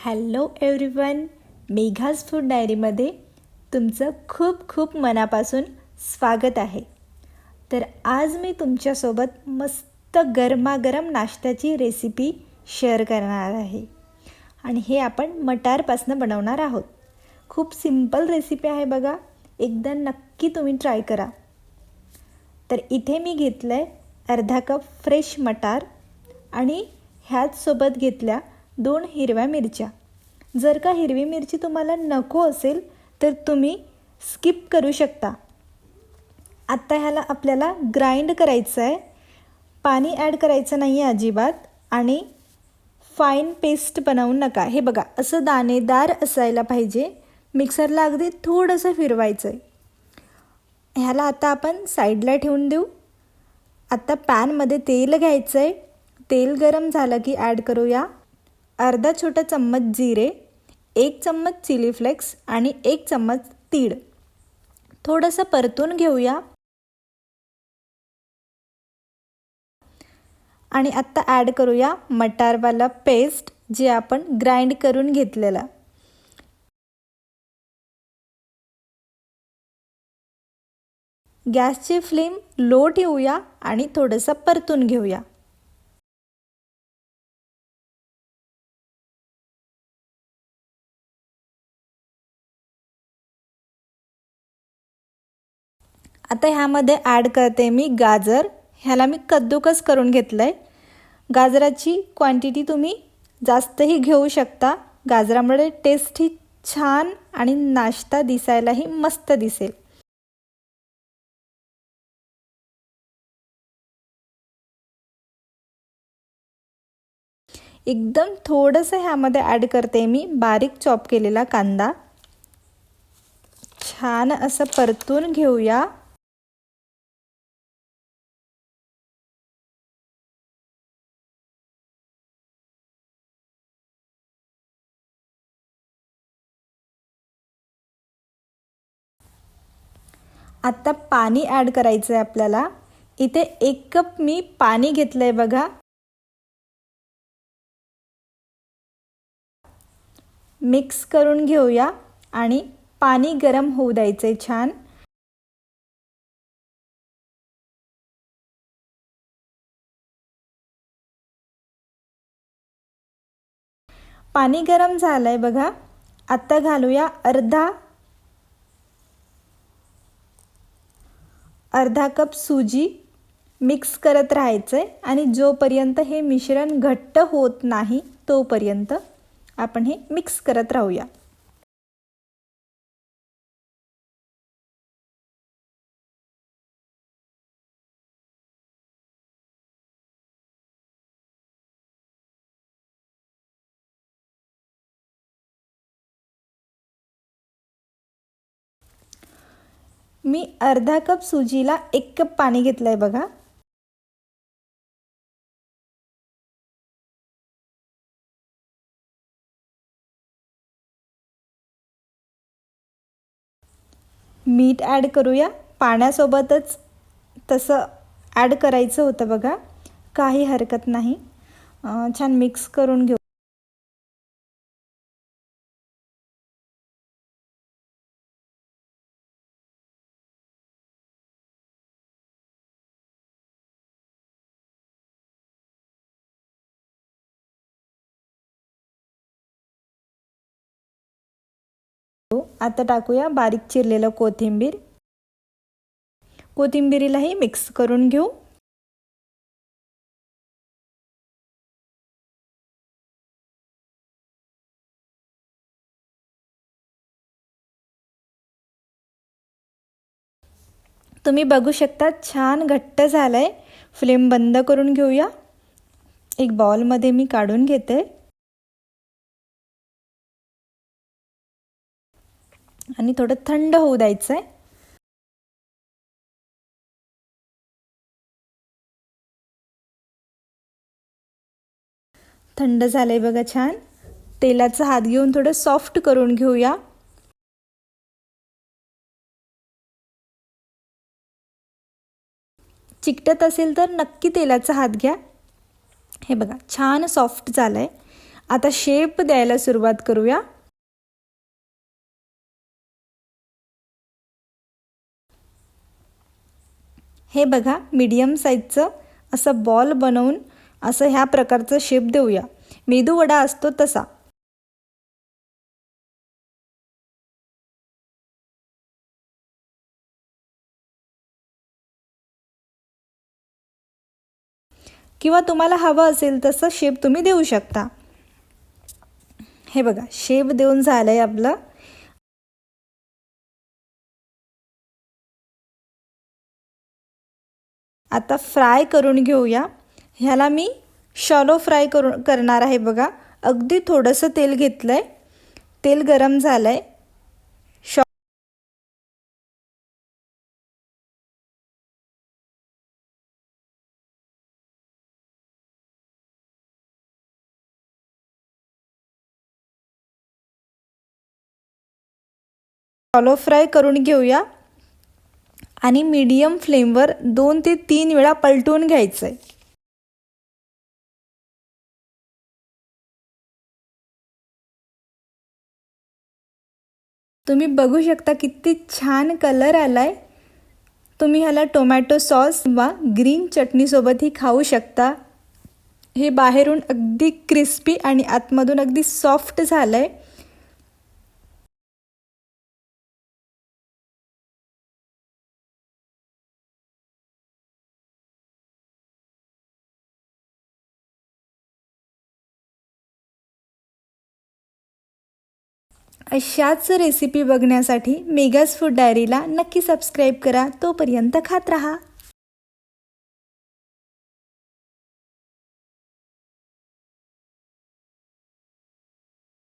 Hello everyone, मेघाज food डायरीमध्ये तुमचं खूप खूप मनापासून स्वागत आहे. तर आज मी तुमच्यासोबत मस्त गरमागरम नाश्त्याची रेसिपी शेअर करणार आहे आणि हे आपण मटारपासून बनवणार आहोत. खूप सिंपल रेसिपी आहे बघा, एकदा नक्की तुम्ही ट्राय करा. तर इथे मी घेतलं आहे अर्धा कप फ्रेश मटार आणि ह्याच सोबत घेतल्या 2 हिरव्या मिरच्या. जर का हिरवी मिरची तुम्हाला नको असेल तर तुम्ही स्किप करू शकता. आत्ता ह्याला आपल्याला ग्राइंड करायचं आहे, पाणी ॲड करायचं नाही आहे अजिबात आणि फाईन पेस्ट बनवू नका. हे बघा असं दाणेदार असायला पाहिजे. मिक्सरला अगदी थोडंसं फिरवायचं आहे. ह्याला आता आपण साईडला ठेवून देऊ. आता पॅनमध्ये तेल घ्यायचं आहे. तेल गरम झालं की ॲड करूया अर्धा छोटा चम्मच जिरे, 1 चम्मच चिली फ्लेक्स आणि 1 चम्मच तीळ. थोडंसं परतून घेऊया आणि आत्ता ॲड करूया मटारवाला पेस्ट जे आपण ग्राइंड करून घेतलेला. गॅसची फ्लेम लो ठेवूया आणि थोडंसं परतून घेऊया. आता ह्यामध्ये ॲड करते मी गाजर. ह्याला मी कद्दूकस करून घेतलं आहे. गाजराची क्वांटिटी तुम्ही जास्तही घेऊ शकता. गाजरामुळे टेस्टही छान आणि नाश्ता दिसायलाही मस्त दिसेल. एकदम थोडंसं ह्यामध्ये ॲड करते मी बारीक चॉप केलेला कांदा. छान असं परतून घेऊया. आता पाणी ॲड करायचं आहे आपल्याला. इथे 1 कप मी पाणी घेतलं आहे बघा. मिक्स करून घेऊया आणि पाणी गरम होऊ द्यायचं आहे छान. पाणी गरम झालं आहे बघा. आता घालूया अर्धा कप सुजी. मिक्स करत राहायचं आहे आणि जोपर्यंत हे मिश्रण घट्ट होत नाही तोपर्यंत आपण हे मिक्स करत राहूया. मी अर्धा कप सुजीला 1 कप पाणी घेतलं आहे बघा. मीठ ॲड करूया. पाण्यासोबतच तसं ॲड करायचं होतं बघा, काही हरकत नाही. छान मिक्स करून घेऊ. आता टाकूया बारीक चिरलेलं कोथिंबीर. कोथिंबीरीलाही मिक्स करून घेऊ. तुम्ही बघू शकता छान घट्ट झालंय. फ्लेम बंद करून घेऊया. एक बाउलमध्ये मी काढून घेते आणि थोडं थंड होऊ द्यायचं आहे. थंड झालंय बघा छान. तेलाचा हात घेऊन थोडं सॉफ्ट करून घेऊया. चिकटत असेल तर नक्की तेलाचा हात घ्या. हे बघा छान सॉफ्ट झालंय. आता शेप द्यायला सुरुवात करूया. हे बघा, मीडियम साईजचं असं बॉल बनवून असं ह्या प्रकारचं शेप देऊया. मेदूवडा असतो तसा. किंवा तुम्हाला हवं असेल तसं शेप तुम्ही देऊ शकता. हे बघा, शेप देऊन झालंय आपलं. आता फ्राय करून घेऊया. ह्याला मी शॅलो फ्राय करणार आहे. बघा, अगदी थोडंसं तेल घेतलंय. तेल गरम झालंय. शॅलो फ्राय करून घेऊया आणि मीडियम फ्लेमवर 2 ते 3 वेळा पलटून घ्यायचं आहे. तुम्ही बघू शकता किती छान कलर आलाय. तुम्ही ह्याला टोमॅटो सॉस किंवा ग्रीन चटणीसोबतही खाऊ शकता. हे बाहेरून अगदी क्रिस्पी आणि आतमधून अगदी सॉफ्ट झालंय. अशाच रेसिपी बघण्यासाठी मेघाज फूड डायरीला नक्की सबस्क्राईब करा. तोपर्यंत खात रहा.